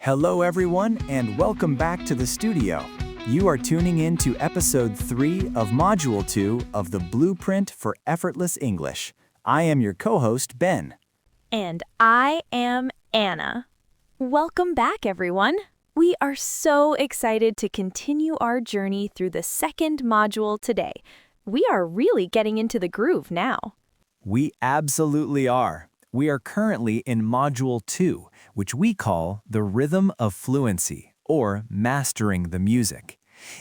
Hello everyone and welcome back to the studio. You are tuning in to episode 3 of module 2 of the Blueprint for Effortless English. I am your co-host Ben. And I am Anna. Welcome back everyone. We are so excited to continue our journey through the second module today. We are really getting into the groove now. We absolutely are. We are currently in module 2, which we call the Rhythm of Fluency, or Mastering the Music.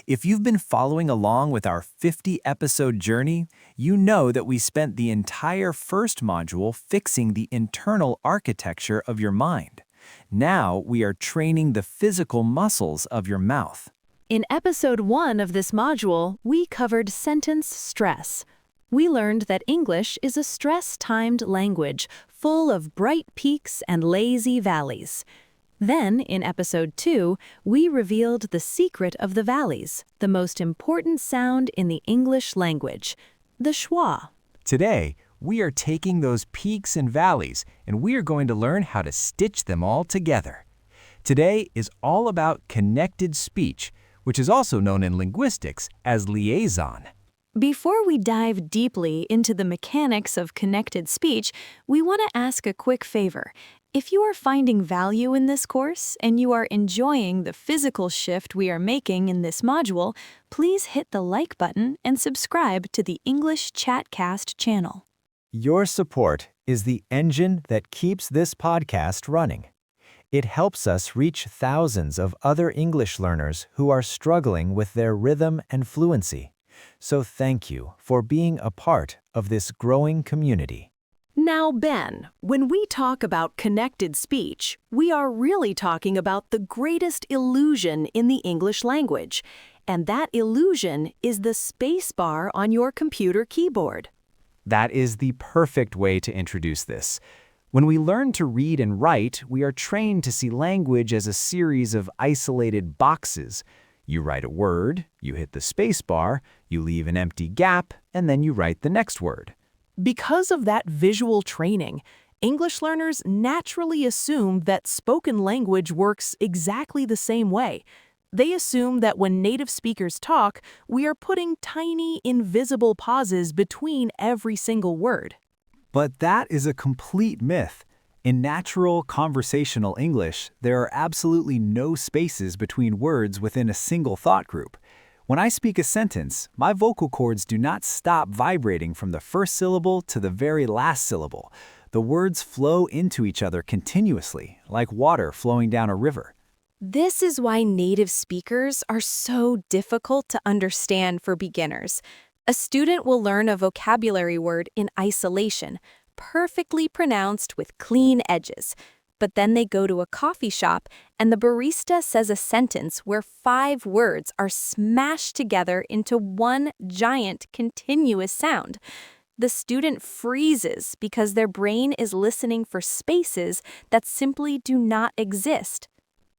If you've been following along with our 50-episode journey, you know that we spent the entire first module fixing the internal architecture of your mind. Now we are training the physical muscles of your mouth. In episode 1 of this module, we covered sentence stress. We learned that English is a stress-timed language full of bright peaks and lazy valleys. Then, in episode 2, we revealed the secret of the valleys, the most important sound in the English language, the schwa. Today, we are taking those peaks and valleys, and we are going to learn how to stitch them all together. Today is all about connected speech, which is also known in linguistics as liaison. Before we dive deeply into the mechanics of connected speech, we want to ask a quick favor. If you are finding value in this course and you are enjoying the physical shift we are making in this module, please hit the like button and subscribe to the English Chatcast channel. Your support is the engine that keeps this podcast running. It helps us reach thousands of other English learners who are struggling with their rhythm and fluency. So thank you for being a part of this growing community. Now, Ben, when we talk about connected speech, we are really talking about the greatest illusion in the English language, and that illusion is the space bar on your computer keyboard. That is the perfect way to introduce this. When we learn to read and write, we are trained to see language as a series of isolated boxes. You write a word, you hit the space bar, you leave an empty gap, and then you write the next word. Because of that visual training, English learners naturally assume that spoken language works exactly the same way. They assume that when native speakers talk, we are putting tiny, invisible pauses between every single word. But that is a complete myth. In natural conversational English, there are absolutely no spaces between words within a single thought group. When I speak a sentence, my vocal cords do not stop vibrating from the first syllable to the very last syllable. The words flow into each other continuously, like water flowing down a river. This is why native speakers are so difficult to understand for beginners. A student will learn a vocabulary word in isolation, perfectly pronounced with clean edges. But then they go to a coffee shop and the barista says a sentence where 5 words are smashed together into one giant continuous sound. The student freezes because their brain is listening for spaces that simply do not exist.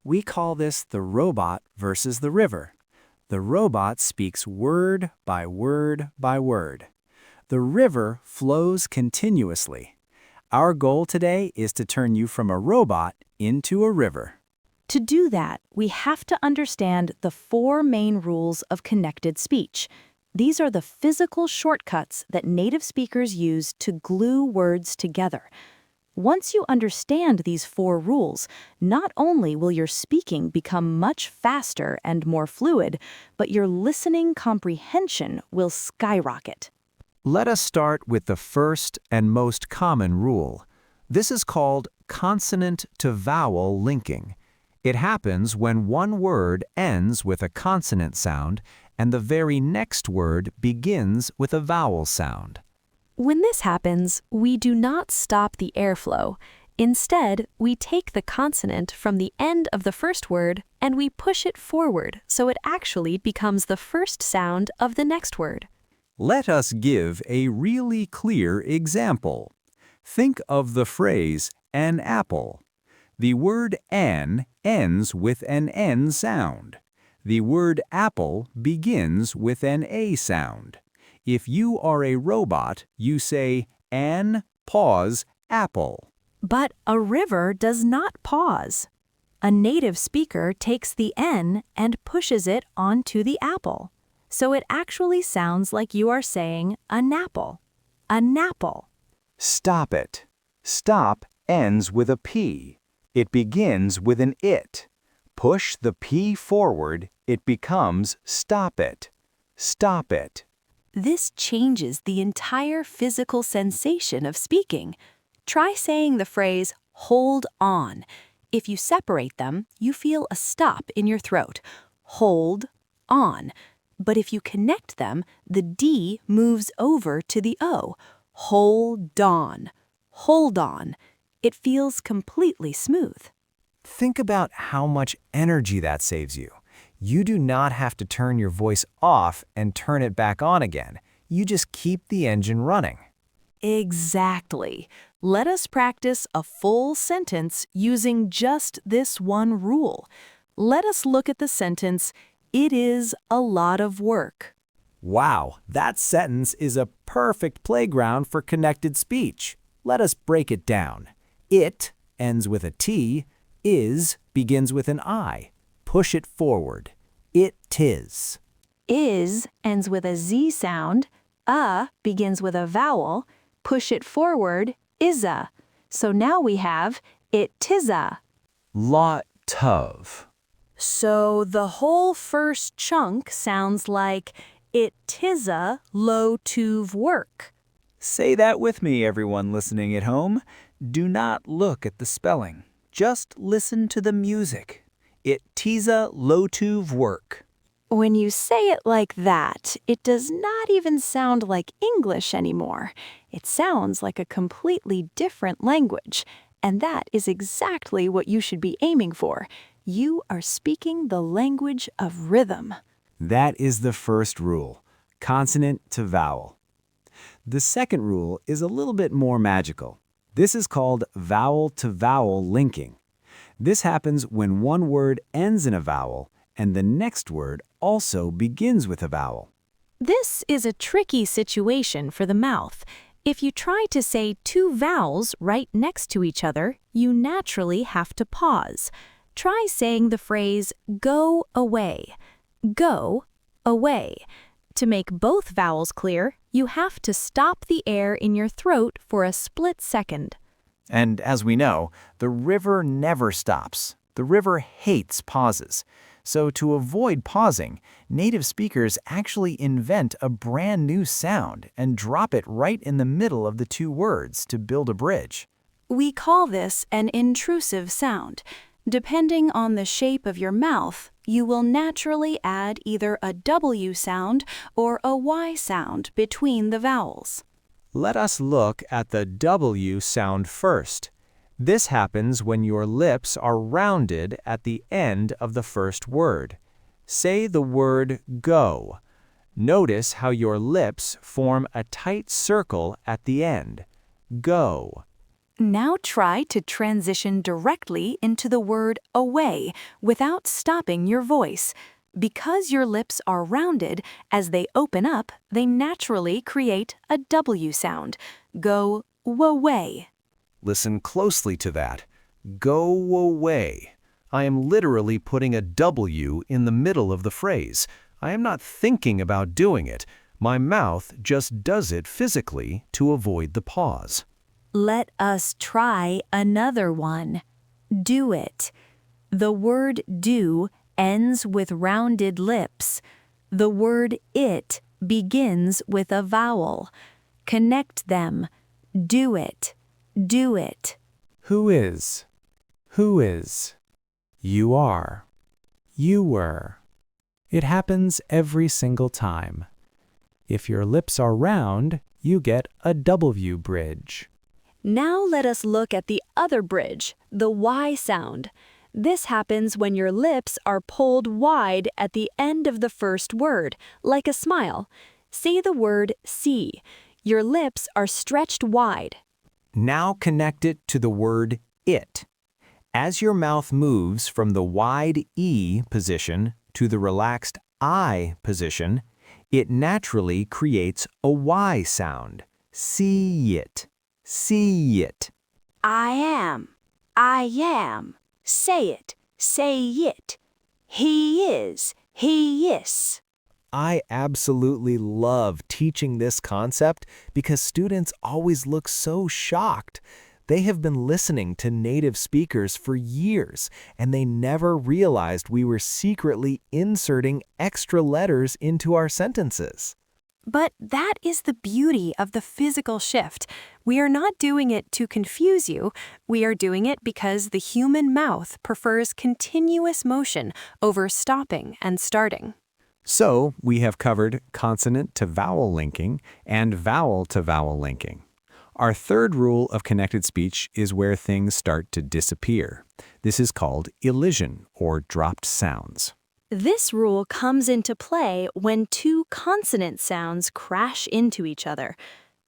We call this the robot versus the river. The robot speaks word by word by word. The river flows continuously. Our goal today is to turn you from a robot into a river. To do that, we have to understand the 4 main rules of connected speech. These are the physical shortcuts that native speakers use to glue words together. Once you understand these 4 rules, not only will your speaking become much faster and more fluid, but your listening comprehension will skyrocket. Let us start with the first and most common rule. This is called consonant to vowel linking. It happens when one word ends with a consonant sound and the very next word begins with a vowel sound. When this happens, we do not stop the airflow. Instead, we take the consonant from the end of the first word and we push it forward so it actually becomes the first sound of the next word. Let us give a really clear example. Think of the phrase, an apple. The word an ends with an N sound. The word apple begins with an A sound. If you are a robot, you say, an, pause, apple. But a river does not pause. A native speaker takes the N and pushes it onto the apple. So it actually sounds like you are saying a napple. A napple. Stop it. Stop ends with a P. It begins with an it. Push the P forward, it becomes stop it. Stop it. This changes the entire physical sensation of speaking. Try saying the phrase, hold on. If you separate them, you feel a stop in your throat. Hold on. But if you connect them, the D moves over to the O. Hold on. Hold on. It feels completely smooth. Think about how much energy that saves you. You do not have to turn your voice off and turn it back on again. You just keep the engine running. Exactly. Let us practice a full sentence using just this one rule. Let us look at the sentence, "It is a lot of work." Wow, that sentence is a perfect playground for connected speech. Let us break it down. It ends with a T, is begins with an I. Push it forward. It tis. Is ends with a Z sound. Begins with a vowel. Push it forward, is-a. So now we have it tis-a. Lot of. So the whole first chunk sounds like it tis-a lo-tuv work. Say that with me, everyone listening at home. Do not look at the spelling. Just listen to the music. It tisa lo-tuv work. When you say it like that, it does not even sound like English anymore. It sounds like a completely different language. And that is exactly what you should be aiming for. You are speaking the language of rhythm. That is the first rule, consonant to vowel. The second rule is a little bit more magical. This is called vowel to vowel linking. This happens when one word ends in a vowel and the next word also begins with a vowel. This is a tricky situation for the mouth. If you try to say two vowels right next to each other, you naturally have to pause. Try saying the phrase go away. Go away. To make both vowels clear, you have to stop the air in your throat for a split second. And as we know, the river never stops. The river hates pauses. So to avoid pausing, native speakers actually invent a brand new sound and drop it right in the middle of the two words to build a bridge. We call this an intrusive sound. Depending on the shape of your mouth, you will naturally add either a W sound or a Y sound between the vowels. Let us look at the W sound first. This happens when your lips are rounded at the end of the first word. Say the word go. Notice how your lips form a tight circle at the end. Go. Now try to transition directly into the word away without stopping your voice. Because your lips are rounded, as they open up, they naturally create a W sound. Go away. Listen closely to that. Go away. I am literally putting a W in the middle of the phrase. I am not thinking about doing it. My mouth just does it physically to avoid the pause. Let us try another one. Do it. The word do ends with rounded lips. The word it begins with a vowel. Connect them. Do it. Do it. Who is? Who is? You are. You were. It happens every single time. If your lips are round, you get a W bridge. Now let us look at the other bridge, the Y sound. This happens when your lips are pulled wide at the end of the first word, like a smile. Say the word see. Your lips are stretched wide. Now connect it to the word it. As your mouth moves from the wide E position to the relaxed I position, it naturally creates a Y sound. See it. See it. I am. I am. Say it. say it. He is, he is. I absolutely love teaching this concept because students always look so shocked. They have been listening to native speakers for years, and they never realized we were secretly inserting extra letters into our sentences. But that is the beauty of the physical shift. We are not doing it to confuse you. We are doing it because the human mouth prefers continuous motion over stopping and starting. So, we have covered consonant to vowel linking and vowel to vowel linking. Our third rule of connected speech is where things start to disappear. This is called elision, or dropped sounds. This rule comes into play when two consonant sounds crash into each other.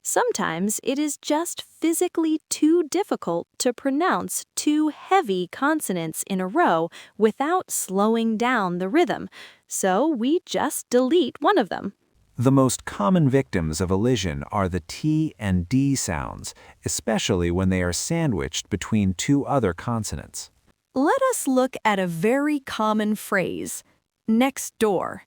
Sometimes it is just physically too difficult to pronounce two heavy consonants in a row without slowing down the rhythm, so we just delete one of them. The most common victims of elision are the T and D sounds, especially when they are sandwiched between two other consonants. Let us look at a very common phrase, next door.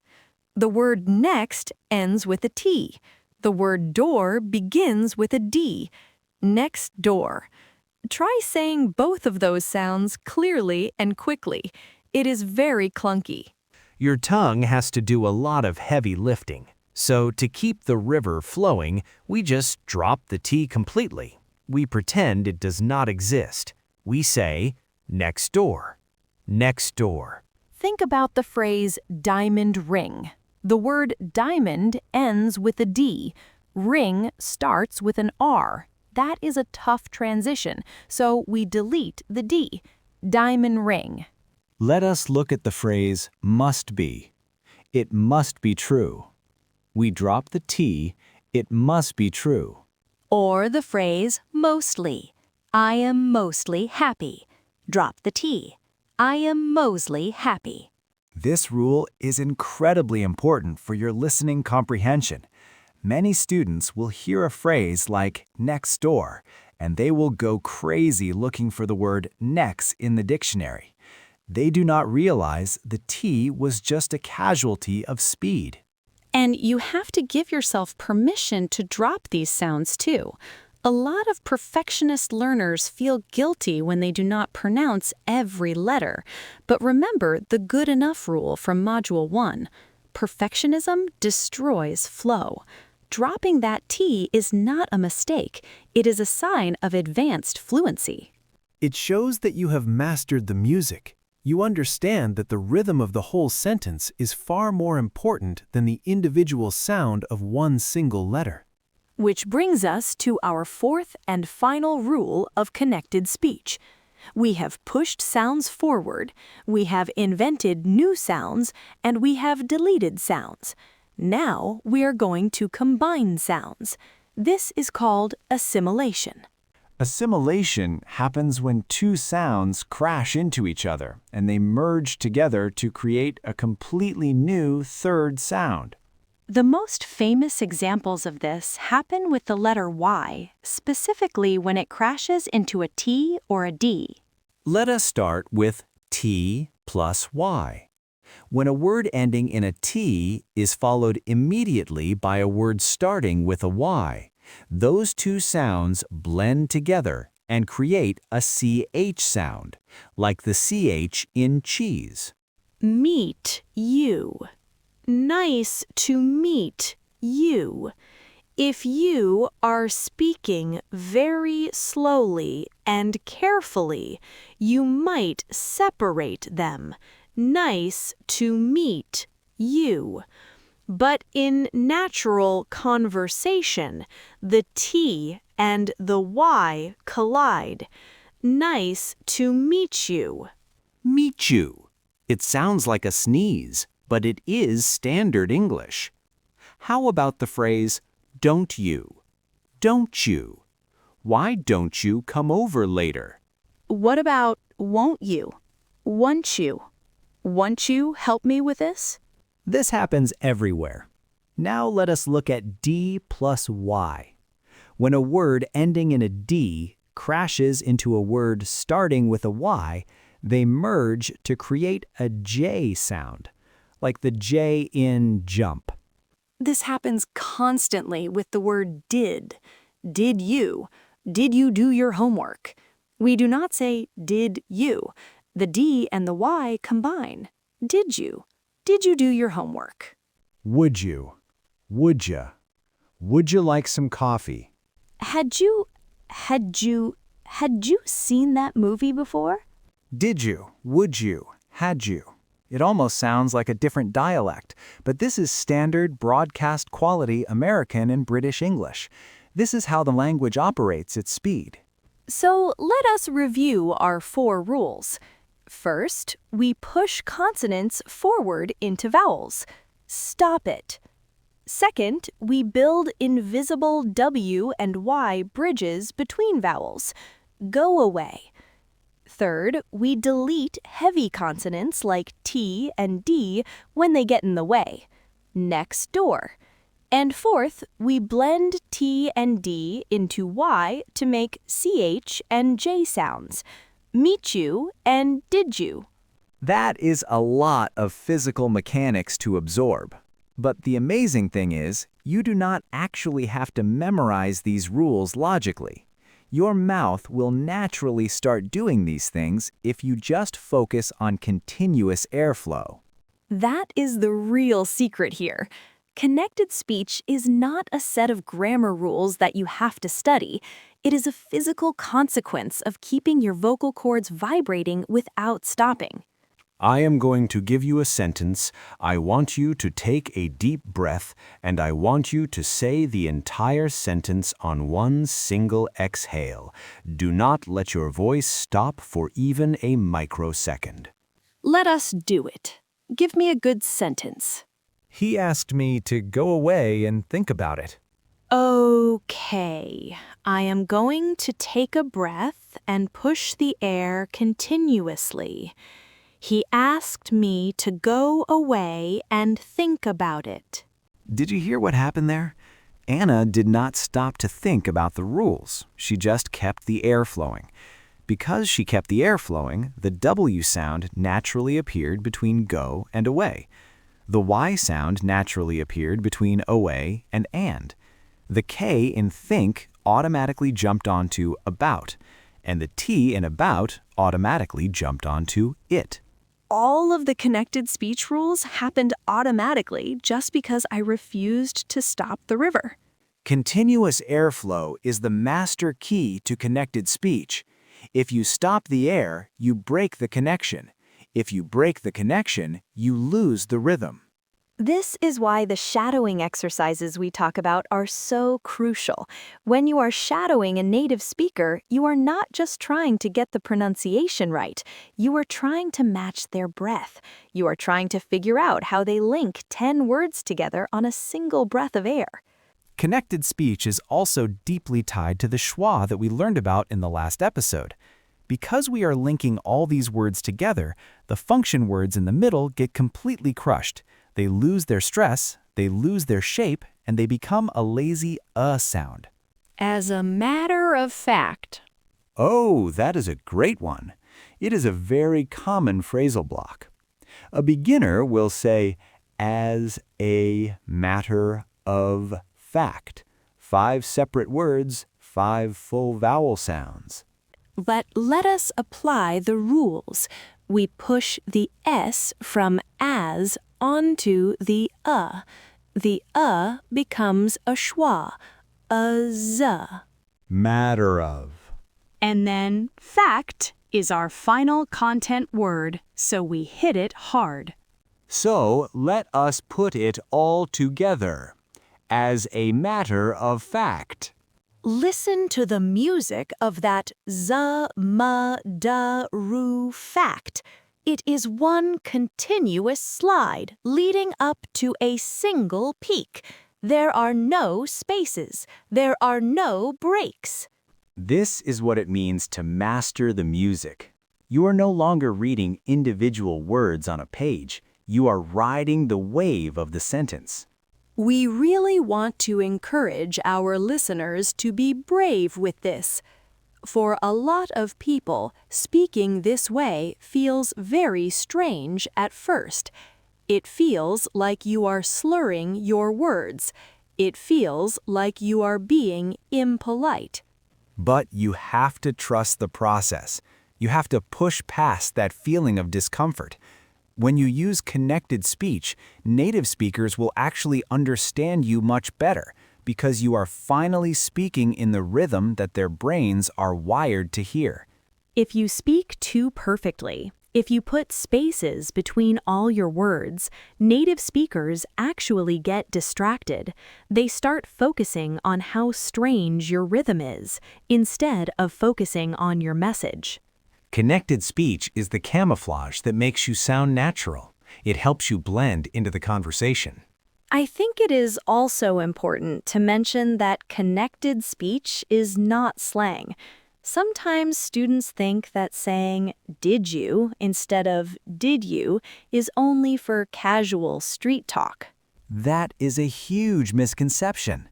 The word next ends with a T. The word door begins with a D. Next door. Try saying both of those sounds clearly and quickly. It is very clunky. Your tongue has to do a lot of heavy lifting. So to keep the river flowing, we just drop the T completely. We pretend it does not exist. We say, next door, next door. Think about the phrase diamond ring. The word diamond ends with a D. Ring starts with an R. That is a tough transition, so we delete the D. Diamond ring. Let us look at the phrase must be. It must be true. We drop the T, it must be true. Or the phrase mostly. I am mostly happy. Drop the T. I am mostly happy. This rule is incredibly important for your listening comprehension. Many students will hear a phrase like next door, and they will go crazy looking for the word next in the dictionary. They do not realize the T was just a casualty of speed. And you have to give yourself permission to drop these sounds too. A lot of perfectionist learners feel guilty when they do not pronounce every letter. But remember the good enough rule from Module 1. Perfectionism destroys flow. Dropping that T is not a mistake. It is a sign of advanced fluency. It shows that you have mastered the music. You understand that the rhythm of the whole sentence is far more important than the individual sound of one single letter. Which brings us to our fourth and final rule of connected speech. We have pushed sounds forward, we have invented new sounds, and we have deleted sounds. Now we are going to combine sounds. This is called assimilation. Assimilation happens when two sounds crash into each other and they merge together to create a completely new third sound. The most famous examples of this happen with the letter Y, specifically when it crashes into a T or a D. Let us start with T plus Y. When a word ending in a T is followed immediately by a word starting with a Y, those two sounds blend together and create a CH sound, like the CH in cheese. Meet you. Nice to meet you. If you are speaking very slowly and carefully, you might separate them. Nice to meet you. But in natural conversation, the T and the Y collide. Nice to meet you. Meechoo. It sounds like a sneeze, but it is standard English. How about the phrase, don't you? Don't you? Why don't you come over later? What about won't you? Won't you? Won't you help me with this? This happens everywhere. Now let us look at D plus Y. When a word ending in a D crashes into a word starting with a Y, They merge to create a J sound, like the J in jump. This happens constantly with the word did. Did you? Did you do your homework? We do not say did you. The D and the Y combine. Did you? Did you do your homework? Would you? Would ya? Would you like some coffee? Had you seen that movie before? Did you? Would you? Had you? It almost sounds like a different dialect, but this is standard broadcast quality American and British English. This is how the language operates at speed. So let us review our 4 rules. First, we push consonants forward into vowels. Stop it. Second, we build invisible W and Y bridges between vowels. Go away. Third, we delete heavy consonants like T and D when they get in the way. Next door. And fourth, we blend T and D into Y to make CH and J sounds. Meechoo and Didjoo. That is a lot of physical mechanics to absorb. But the amazing thing is, you do not actually have to memorize these rules logically. Your mouth will naturally start doing these things if you just focus on continuous airflow. That is the real secret here. Connected speech is not a set of grammar rules that you have to study. It is a physical consequence of keeping your vocal cords vibrating without stopping. I am going to give you a sentence. I want you to take a deep breath, and I want you to say the entire sentence on one single exhale. Do not let your voice stop for even a microsecond. Let us do it. Give me a good sentence. He asked me to go away and think about it. Okay, I am going to take a breath and push the air continuously. He asked me to go away and think about it. Did you hear what happened there? Anna did not stop to think about the rules. She just kept the air flowing. Because she kept the air flowing, the W sound naturally appeared between go and away. The Y sound naturally appeared between away and and. The K in think automatically jumped onto about, and the T in about automatically jumped onto it. All of the connected speech rules happened automatically just because I refused to stop the river. Continuous airflow is the master key to connected speech. If you stop the air, you break the connection. If you break the connection, you lose the rhythm. This is why the shadowing exercises we talk about are so crucial. When you are shadowing a native speaker, you are not just trying to get the pronunciation right. You are trying to match their breath. You are trying to figure out how they link 10 words together on a single breath of air. Connected speech is also deeply tied to the schwa that we learned about in the last episode. Because we are linking all these words together, the function words in the middle get completely crushed. They lose their stress, they lose their shape, and they become a lazy sound. As a matter of fact. Oh, that is a great one. It is a very common phrasal block. A beginner will say, as a matter of fact. 5 separate words, 5 full vowel sounds. But let us apply the rules. We push the S from as onto the a. The a becomes a schwa, a z. Matter of. And then fact is our final content word, so we hit it hard. So let us put it all together. As a matter of fact. Listen to the music of that z, m, d, ru fact. It is one continuous slide leading up to a single peak. There are no spaces. There are no breaks. This is what it means to master the music. You are no longer reading individual words on a page. You are riding the wave of the sentence. We really want to encourage our listeners to be brave with this. For a lot of people, speaking this way feels very strange at first. It feels like you are slurring your words. It feels like you are being impolite. But you have to trust the process. You have to push past that feeling of discomfort. When you use connected speech, native speakers will actually understand you much better because you are finally speaking in the rhythm that their brains are wired to hear. If you speak too perfectly, if you put spaces between all your words, native speakers actually get distracted. They start focusing on how strange your rhythm is, instead of focusing on your message. Connected speech is the camouflage that makes you sound natural. It helps you blend into the conversation. I think it is also important to mention that connected speech is not slang. Sometimes students think that saying "did you" instead of "did you" is only for casual street talk. That is a huge misconception.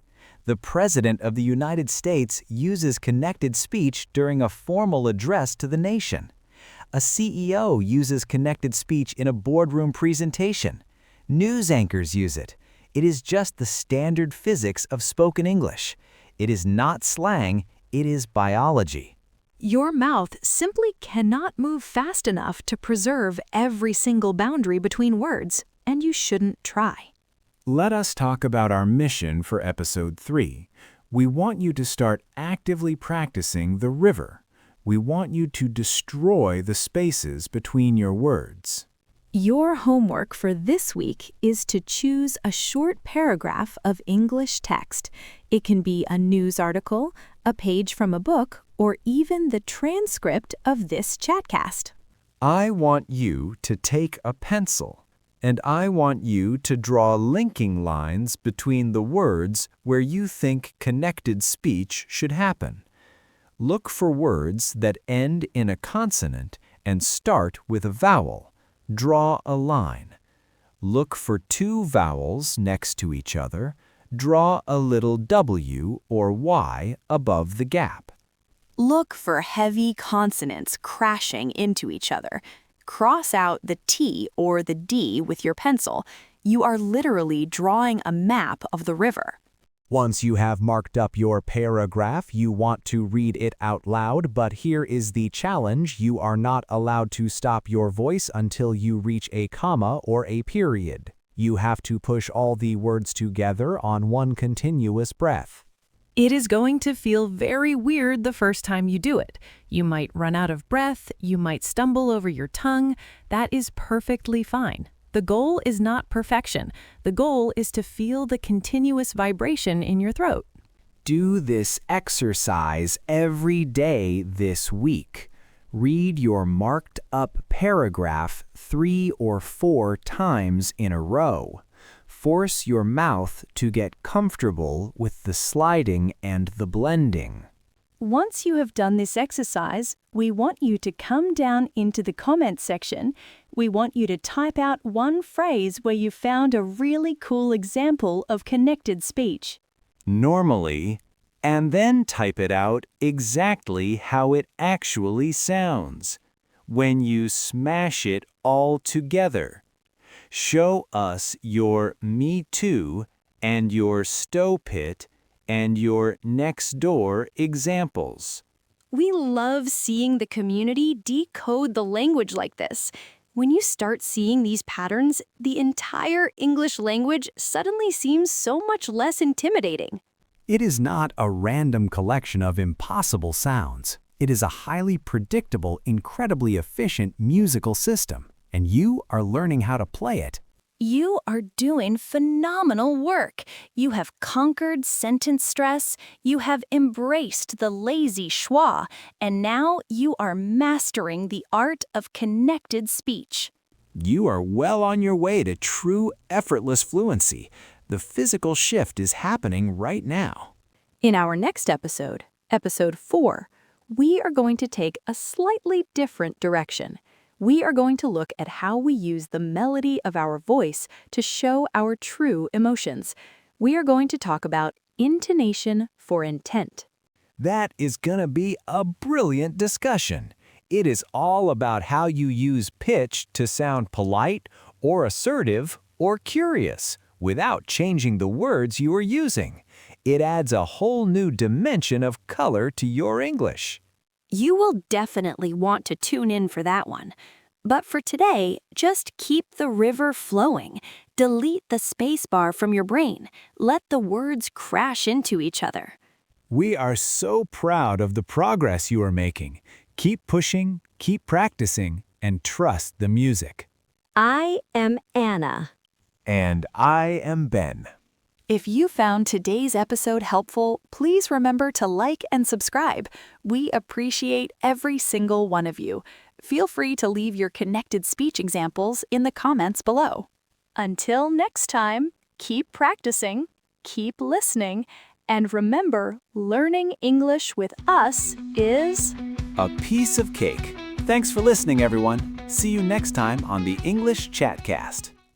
The President of the United States uses connected speech during a formal address to the nation. A CEO uses connected speech in a boardroom presentation. News anchors use it. It is just the standard physics of spoken English. It is not slang, it is biology. Your mouth simply cannot move fast enough to preserve every single boundary between words, and you shouldn't try. Let us talk about our mission for Episode 3. We want you to start actively practicing the river. We want you to destroy the spaces between your words. Your homework for this week is to choose a short paragraph of English text. It can be a news article, a page from a book, or even the transcript of this Chatcast. I want you to take a pencil, and I want you to draw linking lines between the words where you think connected speech should happen. Look for words that end in a consonant and start with a vowel. Draw a line. Look for two vowels next to each other. Draw a little W or Y above the gap. Look for heavy consonants crashing into each other. Cross out the T or the D with your pencil. You are literally drawing a map of the river. Once you have marked up your paragraph, you want to read it out loud, but here is the challenge. You are not allowed to stop your voice until you reach a comma or a period. You have to push all the words together on one continuous breath. It is going to feel very weird the first time you do it. You might run out of breath, you might stumble over your tongue. That is perfectly fine. The goal is not perfection. The goal is to feel the continuous vibration in your throat. Do this exercise every day this week. Read your marked up paragraph 3 or 4 times in a row. Force your mouth to get comfortable with the sliding and the blending. Once you have done this exercise, we want you to come down into the comments section. We want you to type out one phrase where you found a really cool example of connected speech. Normally, and then type it out exactly how it actually sounds. When you smash it all together. Show us your Meechoo and your stow pit and your next door examples. We love seeing the community decode the language like this. When you start seeing these patterns, the entire English language suddenly seems so much less intimidating. It is not a random collection of impossible sounds. It is a highly predictable, incredibly efficient musical system, and you are learning how to play it. You are doing phenomenal work. You have conquered sentence stress, you have embraced the lazy schwa, and now you are mastering the art of connected speech. You are well on your way to true effortless fluency. The physical shift is happening right now. In our next episode, episode 4, we are going to take a slightly different direction. We are going to look at how we use the melody of our voice to show our true emotions. We are going to talk about intonation for intent. That is gonna be a brilliant discussion. It is all about how you use pitch to sound polite or assertive or curious without changing the words you are using. It adds a whole new dimension of color to your English. You will definitely want to tune in for that one. But for today, just keep the river flowing. Delete the spacebar from your brain. Let the words crash into each other. We are so proud of the progress you are making. Keep pushing, keep practicing, and trust the music. I am Anna. And I am Ben. If you found today's episode helpful, please remember to like and subscribe. We appreciate every single one of you. Feel free to leave your connected speech examples in the comments below. Until next time, keep practicing, keep listening, and remember, learning English with us is A piece of cake. Thanks for listening, everyone. See you next time on the English Chatcast.